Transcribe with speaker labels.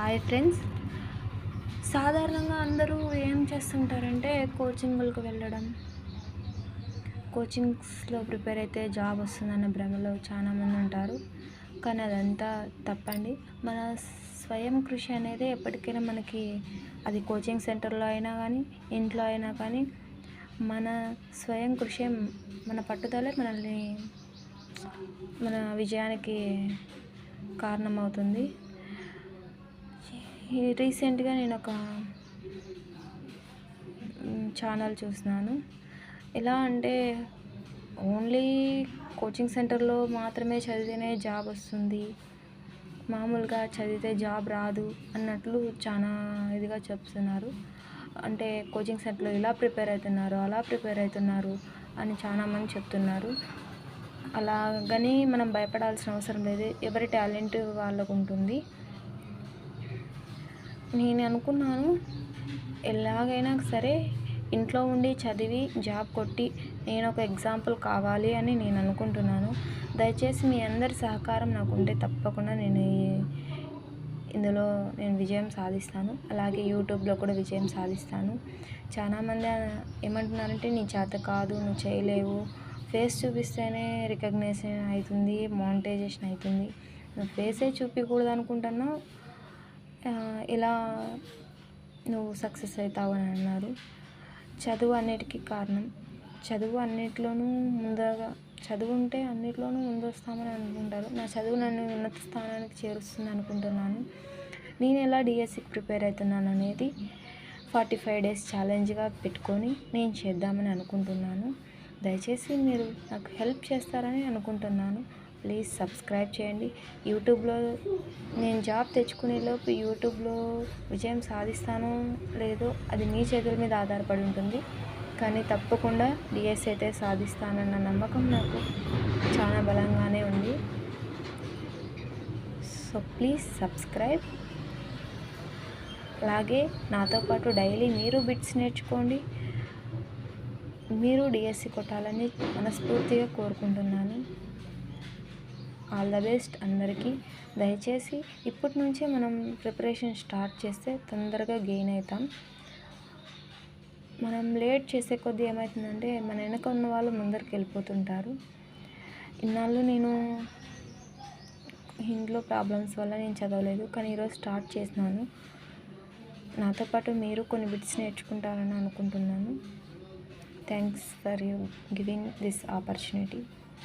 Speaker 1: Hi friends. సాధారణంగా అందరూ ఏం చేస్తుంటారంటే కోచింగులకు వెళ్ళడం, కోచింగ్స్లో ప్రిపేర్ అయితే జాబ్ వస్తుందన్న భ్రమలో చాలామంది ఉంటారు. కానీ అదంతా తప్పండి. మన స్వయం కృషి అనేది ఎప్పటికైనా మనకి, అది కోచింగ్ సెంటర్లో అయినా కానీ, ఇంట్లో అయినా కానీ, మన స్వయం కృషి, మన పట్టుదలే మనల్ని మన విజయానికి కారణమవుతుంది. రీసెంట్గా నేను ఒక ఛానల్ చూసినాను. ఎలా అంటే ఓన్లీ కోచింగ్ సెంటర్లో మాత్రమే చదివితేనే జాబ్ వస్తుంది, మామూలుగా చదివితే జాబ్ రాదు అన్నట్లు చాలా ఇదిగా చెప్తున్నారు. అంటే కోచింగ్ సెంటర్లో ఇలా ప్రిపేర్ అవుతున్నారు, అలా ప్రిపేర్ అవుతున్నారు అని చాలామంది చెప్తున్నారు. అలాగని మనం భయపడాల్సిన అవసరం లేదు. ఎవరి టాలెంట్ వాళ్ళకు ఉంటుంది. నేను అనుకున్నాను, ఎలాగైనా సరే ఇంట్లో ఉండి చదివి జాబ్ కొట్టి నేను ఒక ఎగ్జాంపుల్ కావాలి అని నేను అనుకుంటున్నాను. దయచేసి మీ అందరి సహకారం నాకు ఉంటే తప్పకుండా ఇందులో నేను విజయం సాధిస్తాను. అలాగే యూట్యూబ్లో కూడా విజయం సాధిస్తాను. చాలామంది ఏమంటున్నారంటే, నీ చేత కాదు, నువ్వు చేయలేవు, ఫేస్ చూపిస్తేనే రికగ్నేషన్ అవుతుంది, మానిటైజేషన్ అవుతుంది, నువ్వు ఫేసే చూపించకూడదు అనుకుంటున్నావు, ఇలా నువ్వు సక్సెస్ అవుతావు అని అన్నారు. చదువు అన్నిటికీ కారణం. చదువు అన్నిట్లోనూ చదువు ఉంటే అన్నిట్లోనూ ముందు వస్తామని అనుకుంటారు. నా చదువు నన్ను ఉన్నత స్థానానికి చేరుస్తుంది అనుకుంటున్నాను. నేను ఎలా డిఎస్సికి ప్రిపేర్ అవుతున్నాను అనేది 45 days ఛాలెంజ్గా పెట్టుకొని నేను చేద్దామని అనుకుంటున్నాను. దయచేసి మీరు నాకు హెల్ప్ చేస్తారని అనుకుంటున్నాను. ప్లీజ్ సబ్స్క్రైబ్ చేయండి. యూట్యూబ్లో నేను జాబ్ తెచ్చుకునేలోపు యూట్యూబ్లో విజయం సాధిస్తానో లేదో అది మీ చేతుల మీద ఆధారపడి ఉంటుంది. కానీ తప్పకుండా డిఎస్సి అయితే సాధిస్తానన్న నమ్మకం నాకు చాలా బలంగానే ఉంది. So please subscribe. అలాగే నాతో పాటు డైలీ మీరు బిట్స్ నేర్చుకోండి. మీరు డిఎస్సి కొట్టాలని మనస్ఫూర్తిగా కోరుకుంటున్నాను. ఆల్ ద బెస్ట్ అందరికీ. దయచేసి ఇప్పటి నుంచే మనం ప్రిపరేషన్ స్టార్ట్ చేస్తే తొందరగా గెయిన్ అవుతాం. మనం లేట్ చేసే కొద్దీ ఏమవుతుందంటే మన వెనక ఉన్న వాళ్ళు ముందరికి వెళ్ళిపోతుంటారు. ఇన్నాళ్ళు నేను ఇంట్లో ప్రాబ్లమ్స్ వల్ల నేను చదవలేదు, కానీ ఈరోజు స్టార్ట్ చేసినాను. నాతో పాటు మీరు కొన్ని బిట్స్ నేర్చుకుంటారని అనుకుంటున్నాను. Thanks for you giving this opportunity.